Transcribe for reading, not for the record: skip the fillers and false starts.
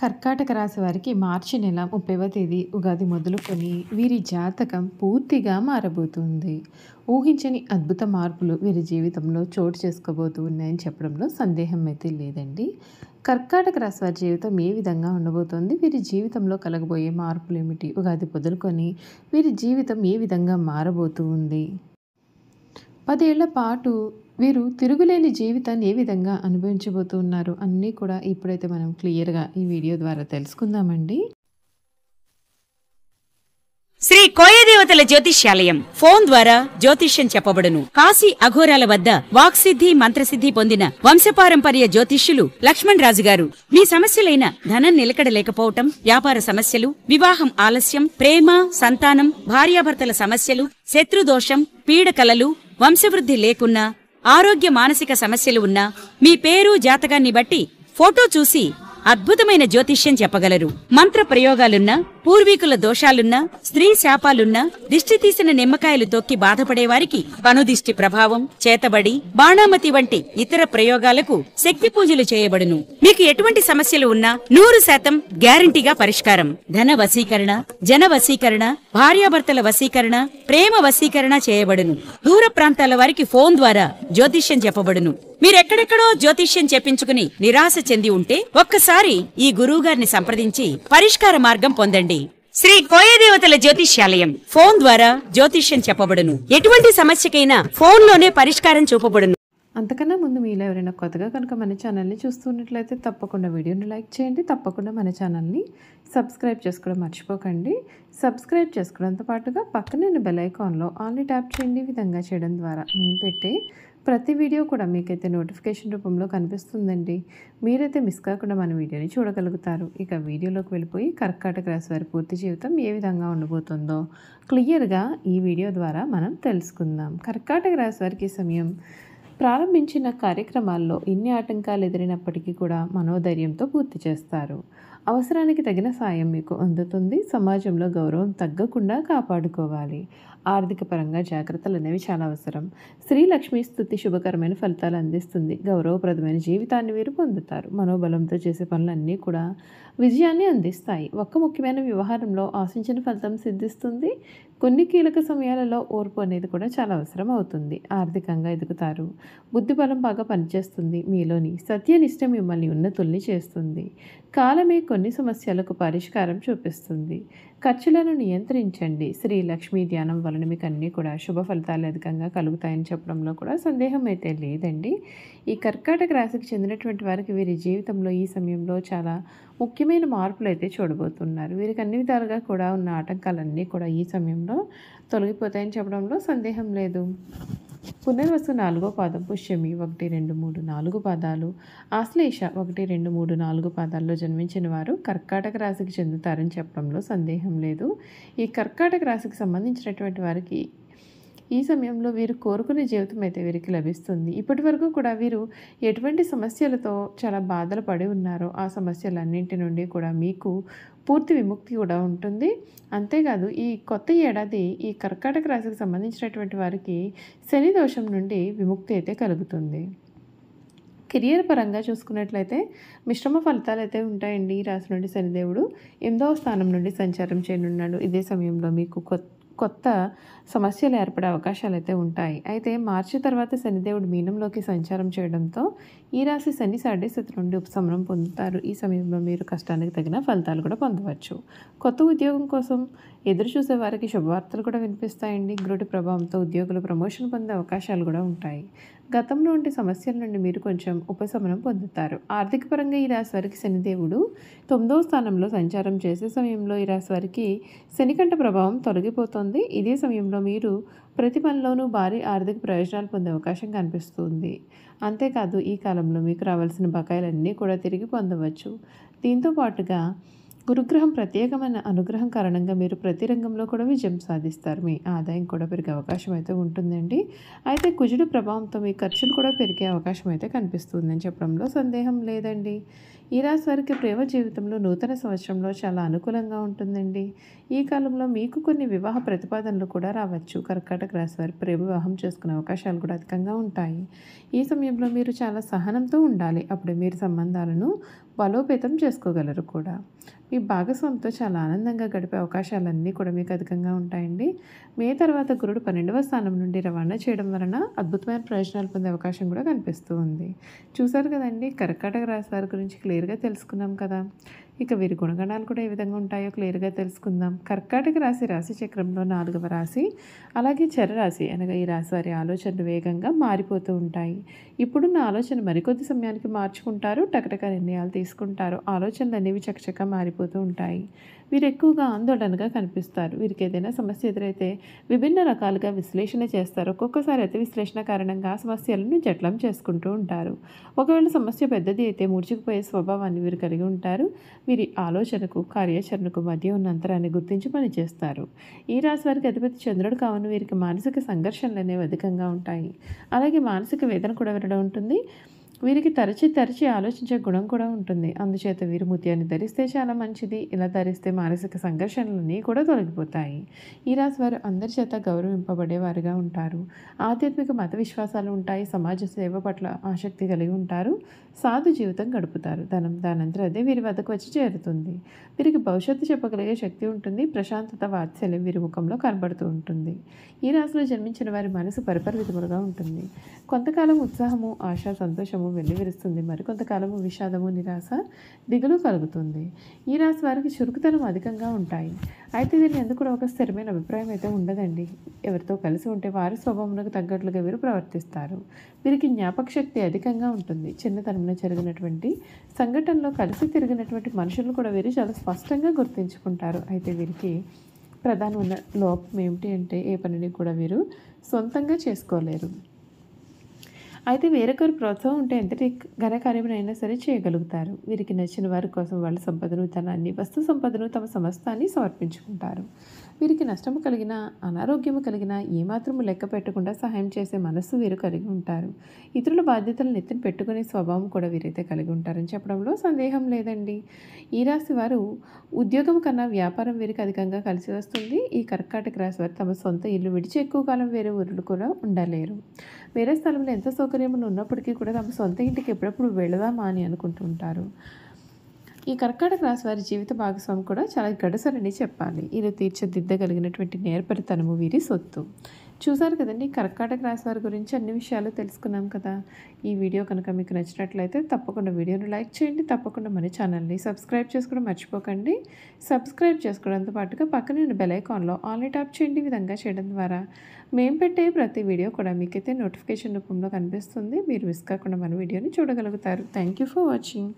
కర్కాటక రాశి వారికి మార్చి నెల 30వ తేదీ ఉగాది మొదలుకొని వీరి జాతకం పూర్తిగా మారబోతుంది. ఊహించని అద్భుత మార్పులు వీరి జీవితంలో చోటు చేసుకోబోతూ ఉన్నాయని చెప్పడంలో సందేహం అయితే లేదండి. కర్కాటక రాశి వారి జీవితం ఏ విధంగా ఉండబోతోంది? వీరి జీవితంలో కలగబోయే మార్పులు ఏమిటి? ఉగాది మొదలుకొని వీరి జీవితం ఏ విధంగా మారబోతూ ఉంది? 10 ఏళ్ల పాటు వీరు తిరుగులేని జీవితాన్ని ఏ విధంగా అనుభవించబోతూ ఉన్నారు అన్నీ కూడా ఇప్పుడైతే మనం క్లియర్‌గా ఈ వీడియో ద్వారా తెలుసుకుందామండి. శ్రీ కోయదేవతల జ్యోతిష్యాలయం ఫోన్ ద్వారా జ్యోతిష్యం చెప్పబడును. కాశీ అఘోరాల వద్ద వాక్సిద్ధి మంత్రసిద్ధి పొందిన వంశపారంపర్య జ్యోతిష్యులు లక్ష్మణ్ రాజు గారు మీ సమస్యలైన ధనం నిలకడ లేకపోవటం, వ్యాపార సమస్యలు, వివాహం ఆలస్యం, ప్రేమ, సంతానం, భార్యాభర్తల సమస్యలు, శత్రుదోషం, పీడకలలు, వంశవృద్ధి లేకున్నా, ఆరోగ్య మానసిక సమస్యలు ఉన్నా మీ పేరు జాతకాన్ని బట్టి ఫోటో చూసి అద్భుతమైన జ్యోతిష్యం చెప్పగలరు. మంత్ర ప్రయోగాలున్నా, పూర్వీకుల దోషాలున్నా, స్త్రీ శాపాలున్నా, దిష్టి తీసిన నిమ్మకాయలు తొక్కి బాధపడేవారికి పనుదిష్టి ప్రభావం, చేతబడి, బాణామతి వంటి ఇతర ప్రయోగాలకు శక్తి పూజలు చేయబడును. మీకు ఎటువంటి సమస్యలు ఉన్నా 100% గ్యారంటీగా పరిష్కారం. ధన వశీకరణ, జన వశీకరణ, భార్యాభర్తల వశీకరణ, ప్రేమ వశీకరణ చేయబడును. దూర ప్రాంతాల వారికి ఫోన్ ద్వారా జ్యోతిష్యం చెప్పబడును. మీరెక్కడెక్కడో జ్యోతిష్యం చెప్పించుకుని నిరాశ చెంది ఉంటే ఒక్కసారి ఈ గురువుగారిని సంప్రదించి పరిష్కార మార్గం పొందండి. శ్రీ కోయదేవతల జ్యోతిష్యాలయం ఫోన్ ద్వారా జ్యోతిష్యం చెప్పబడును. ఎటువంటి సమస్యకైనా ఫోన్లోనే పరిష్కారం చూపబడును. అంతకన్నా ముందు మీలో ఎవరైనా కొత్తగా కనుక మన ఛానల్ని చూస్తున్నట్లయితే తప్పకుండా వీడియోని లైక్ చేయండి. తప్పకుండా మన ఛానల్ని సబ్స్క్రైబ్ చేసుకోవడం మర్చిపోకండి. సబ్స్క్రైబ్ చేసుకోవడంతో పాటుగా పక్కన బెల్ ఐకాన్లో ఆల్ని ట్యాప్ చేయండి. ఈ విధంగా చేయడం ద్వారా మేము పెట్టే ప్రతి వీడియో కూడా మీకైతే నోటిఫికేషన్ రూపంలో కనిపిస్తుందండి. మీరైతే మిస్ కాకుండా మన వీడియోని చూడగలుగుతారు. ఇక వీడియోలోకి వెళ్ళిపోయి కర్కాటక రాశి వారి పూర్తి జీవితం ఏ విధంగా ఉండబోతుందో క్లియర్గా ఈ వీడియో ద్వారా మనం తెలుసుకుందాం. కర్కాటక రాశి వారికి సమయం ప్రారంభించిన కార్యక్రమాల్లో ఎన్ని ఆటంకాలు ఎదురైనప్పటికీ కూడా మనోధైర్యంతో పూర్తి చేస్తారు. అవసరానికి తగిన సాయం మీకు అందుతుంది. సమాజంలో గౌరవం తగ్గకుండా కాపాడుకోవాలి. ఆర్థిక పరంగా జాగ్రత్తలు అనేవి చాలా అవసరం. శ్రీ లక్ష్మీ స్తుతి శుభకరమైన ఫలితాలు అందిస్తుంది. గౌరవప్రదమైన జీవితాన్ని వీరు పొందుతారు. మనోబలంతో చేసే పనులన్నీ కూడా విజయాన్ని అందిస్తాయి. ఒక్క ముఖ్యమైన వ్యవహారంలో ఆశించిన ఫలితం సిద్ధిస్తుంది. కొన్ని కీలక సమయాలలో ఓర్పు అనేది కూడా చాలా అవసరం అవుతుంది. ఆర్థికంగా ఎదుగుతారు. బుద్ధిబలం బాగా పనిచేస్తుంది. మీలోని సత్యనిష్ట మిమ్మల్ని ఉన్నతుల్ని చేస్తుంది. కాలమే కొన్ని సమస్యలకు పరిష్కారం చూపిస్తుంది. ఖర్చులను నియంత్రించండి. శ్రీ లక్ష్మీ ధ్యానం వలన మీకు అన్నీ కూడా శుభ ఫలితాలు అధికంగా కలుగుతాయని చెప్పడంలో కూడా సందేహం అయితే లేదండి. ఈ కర్కాటక రాశికి చెందినటువంటి వారికి వీరి జీవితంలో ఈ సమయంలో చాలా ముఖ్యమైన మార్పులు అయితే చూడబోతున్నారు. వీరికి అన్ని విధాలుగా కూడా ఉన్న ఆటంకాలన్నీ కూడా ఈ సమయంలో తొలగిపోతాయని చెప్పడంలో సందేహం లేదు. పునర్వసు 4వ పాదం, పుష్యమి 1, 2, 3, 4 పాదాలు, ఆశ్లేష 1, 2, 3, 4 పాదాల్లో జన్మించిన వారు కర్కాటక రాశికి చెందుతారని చెప్పడంలో సందేహం లేదు. ఈ కర్కాటక రాశికి సంబంధించినటువంటి వారికి ఈ సమయంలో వీరు కోరుకునే జీవితం అయితే వీరికి లభిస్తుంది. ఇప్పటి వరకు కూడా వీరు ఎటువంటి సమస్యలతో చాలా బాధలు పడి ఉన్నారో ఆ సమస్యలన్నింటి నుండి కూడా మీకు పూర్తి విముక్తి కూడా ఉంటుంది. అంతేకాదు ఈ కొత్త ఏడాది ఈ కర్కాటక రాశికి సంబంధించినటువంటి వారికి శని దోషం నుండి విముక్తి అయితే కలుగుతుంది. కెరియర్ పరంగా చూసుకున్నట్లయితే మిశ్రమ ఫలితాలు అయితే ఉంటాయండి. ఈ రాశి నుండి శనిదేవుడు 8వ స్థానం నుండి సంచారం చేయనున్నాడు. ఇదే సమయంలో మీకు కొత్త సమస్యలు ఏర్పడే అవకాశాలు అయితే ఉంటాయి. అయితే మార్చి తర్వాత శనిదేవుడు మీనంలోకి సంచారం చేయడంతో ఈ రాశి శని సాడేస్థితి నుండి ఉపశమనం పొందుతారు. ఈ సమయంలో మీరు కష్టానికి తగిన ఫలితాలు కూడా పొందవచ్చు. కొత్త ఉద్యోగం కోసం ఎదురు చూసే వారికి శుభవార్తలు కూడా వినిపిస్తాయండి. గురుడి ప్రభావంతో ఉద్యోగులు ప్రమోషన్ పొందే అవకాశాలు కూడా ఉంటాయి. గతంలో ఉండే సమస్యల నుండి మీరు కొంచెం ఉపశమనం పొందుతారు. ఆర్థిక పరంగా ఈ రాశి వారికి శనిదేవుడు 9వ స్థానంలో సంచారం చేసే సమయంలో ఈ రాశి వారికి శనికంఠ ప్రభావం తొలగిపోతుంది. ఇదే సమయంలో మీరు ప్రతి పనిలోనూ భారీ ఆర్థిక ప్రయోజనాలు పొందే అవకాశం కనిపిస్తుంది. అంతేకాదు ఈ కాలంలో మీకు రావాల్సిన బకాయిలన్నీ కూడా తిరిగి పొందవచ్చు. దీంతో పాటుగా గురుగ్రహం ప్రత్యేకమైన అనుగ్రహం కారణంగా మీరు ప్రతి రంగంలో కూడా విజయం సాధిస్తారు. మీ ఆదాయం కూడా పెరిగే అవకాశం అయితే ఉంటుందండి. అయితే కుజుడు ప్రభావంతో మీ ఖర్చులు కూడా పెరిగే అవకాశం అయితే కనిపిస్తుందని చెప్పడంలో సందేహం లేదండి. ఈ రాశి వారికి ప్రేమ జీవితంలో నూతన సంవత్సరంలో చాలా అనుకూలంగా ఉంటుందండి. ఈ కాలంలో మీకు కొన్ని వివాహ ప్రతిపాదనలు కూడా రావచ్చు. కర్కాటక రాశి వారి ప్రేమ వివాహం చేసుకునే అవకాశాలు కూడా అధికంగా ఉంటాయి. ఈ సమయంలో మీరు చాలా సహనంతో ఉండాలి. అప్పుడే మీరు సంబంధాలను బలోపేతం చేసుకోగలరు కూడా. మీ భాగస్వామితో చాలా ఆనందంగా గడిపే అవకాశాలన్నీ కూడా మీకు అధికంగా ఉంటాయండి. మే తర్వాత గురుడు 12వ స్థానం నుండి రవాణా చేయడం వలన అద్భుతమైన ప్రయోజనాలు పొందే అవకాశం కూడా కనిపిస్తూ ఉంది. చూసారు కదండి, కర్కాటక రాశి వారి గురించి క్లియర్గా తెలుసుకున్నాం కదా. ఇక వీరి గుణగణాలు కూడా ఏ విధంగా ఉంటాయో క్లియర్గా తెలుసుకుందాం. కర్కాటక రాశి రాశి చక్రంలో 4వ రాశి, అలాగే చరరాశి అనగా ఈ రాశి వారి ఆలోచనలు వేగంగా మారిపోతూ ఉంటాయి. ఇప్పుడున్న ఆలోచన మరికొద్ది సమయానికి మార్చుకుంటారు, టకటక నిర్ణయాలు తీసుకుంటారు. ఆలోచనలు అనేవి చకచకా మారిపోతూ ఉంటాయి. వీరు ఎక్కువగా ఆందోళనగా కనిపిస్తారు. వీరికి ఏదైనా సమస్య ఎదురైతే విభిన్న రకాలుగా విశ్లేషణ చేస్తారు. ఒక్కొక్కసారి అతి విశ్లేషణ కారణంగా సమస్యలను జట్లం చేసుకుంటూ ఉంటారు. ఒకవేళ సమస్య పెద్దది అయితే మూర్చుకుపోయే స్వభావాన్ని వీరు కలిగి ఉంటారు. వీరి ఆలోచనకు కార్యాచరణకు మధ్య ఉన్న అంతరాన్ని గుర్తించి పనిచేస్తారు. ఈ రాశి వారికి అధిపతి చంద్రుడు కావున వీరికి మానసిక సంఘర్షణలు అనేవి అధికంగా ఉంటాయి. అలాగే మానసిక వేదన కూడా వీరిలో ఉంటుంది. వీరికి తరచి ఆలోచించే గుణం కూడా ఉంటుంది. అందుచేత వీరు ముత్యాన్ని ధరిస్తే చాలా మంచిది. ఇలా ధరిస్తే మానసిక సంఘర్షణలన్నీ కూడా తొలగిపోతాయి. ఈ రాశి వారు అందరి చేత గౌరవింపబడేవారుగా ఉంటారు. ఆధ్యాత్మిక మత విశ్వాసాలు ఉంటాయి. సమాజ సేవ పట్ల ఆసక్తి కలిగి ఉంటారు. సాధు జీవితం గడుపుతారు. దానంతరం అదే వీరి వద్దకు వచ్చి చేరుతుంది. వీరికి భవిష్యత్తు చెప్పగలిగే శక్తి ఉంటుంది. ప్రశాంతత, వాత్సల్యం వీరి ముఖంలో కనబడుతూ ఉంటుంది. ఈ రాశిలో జన్మించిన వారి మనసు పరిపరిమితములుగా ఉంటుంది. కొంతకాలం ఉత్సాహము, ఆశ, సంతోషము వెల్లివిరుస్తుంది. మరికొంతకాలము విషాదము, నిరాశ, దిగులు కలుగుతుంది. ఈ రాశి వారికి చురుకుతనం అధికంగా ఉంటాయి. అయితే దీన్ని ఎందుకు కూడా ఒక స్థిరమైన అభిప్రాయం అయితే ఉండదండి. ఎవరితో కలిసి ఉంటే వారి స్వభావములకు తగ్గట్లుగా వీరు ప్రవర్తిస్తారు. వీరికి జ్ఞాపక శక్తి అధికంగా ఉంటుంది. చిన్నతనంలో జరిగినటువంటి సంఘటనలో కలిసి తిరిగినటువంటి మనుషులను కూడా వీరు చాలా స్పష్టంగా గుర్తించుకుంటారు. అయితే వీరికి ప్రధానమైన లోపం ఏమిటి అంటే ఏ పనిని కూడా వీరు సొంతంగా చేసుకోలేరు. అయితే వేరొకరు ప్రోత్సాహం ఉంటే ఎంతటి ఘనకార్యమైనా సరే చేయగలుగుతారు. వీరికి నచ్చిన వారి కోసం వాళ్ళ సంపదను, ధనాన్ని, వస్తు సంపదను, తమ సమస్తాన్ని సమర్పించుకుంటారు. వీరికి నష్టము కలిగిన, అనారోగ్యము కలిగిన ఏమాత్రము లెక్క పెట్టకుండా సహాయం చేసే మనస్సు వీరు కలిగి ఉంటారు. ఇతరుల బాధ్యతలను ఎత్తిన పెట్టుకునే స్వభావం కూడా వీరైతే కలిగి ఉంటారని చెప్పడంలో సందేహం లేదండి. ఈ రాశి వారు ఉద్యోగం కన్నా వ్యాపారం వీరికి అధికంగా కలిసి వస్తుంది. ఈ కర్కాటక రాశి వారు తమ సొంత ఇల్లు విడిచి ఎక్కువ కాలం వేరే ఊరిలో కూడా ఉండలేరు. వేరే స్థలంలో ఎంత సౌకర్యములు ఉన్నప్పటికీ కూడా తమ సొంత ఇంటికి ఎప్పుడప్పుడు వెళదామా అని అనుకుంటుంటారు. ఈ కర్కాటక రాశి వారి జీవిత భాగస్వామి కూడా చాలా గడసరని చెప్పాలి. ఇది తీర్చిదిద్దగలిగినటువంటి నేర్పరితనము వీరి సొత్తు. చూసారు కదండి, కర్కాటక రాశి వారి గురించి అన్ని విషయాలు తెలుసుకున్నాం కదా. ఈ వీడియో కనుక మీకు నచ్చినట్లయితే తప్పకుండా వీడియోను లైక్ చేయండి. తప్పకుండా మన ఛానల్ని సబ్స్క్రైబ్ చేసుకోవడం మర్చిపోకండి. సబ్స్క్రైబ్ చేసుకోవడంతో పాటుగా పక్కన బెల్ ఐకాన్లో ఆల్ని ట్యాప్ చేయండి. ఈ విధంగా చేయడం ద్వారా మేము పెట్టే ప్రతి వీడియో కూడా మీకైతే నోటిఫికేషన్ రూపంలో కనిపిస్తుంది. మీరు మిస్ కాకుండా మన వీడియోని చూడగలుగుతారు. Thank you for watching.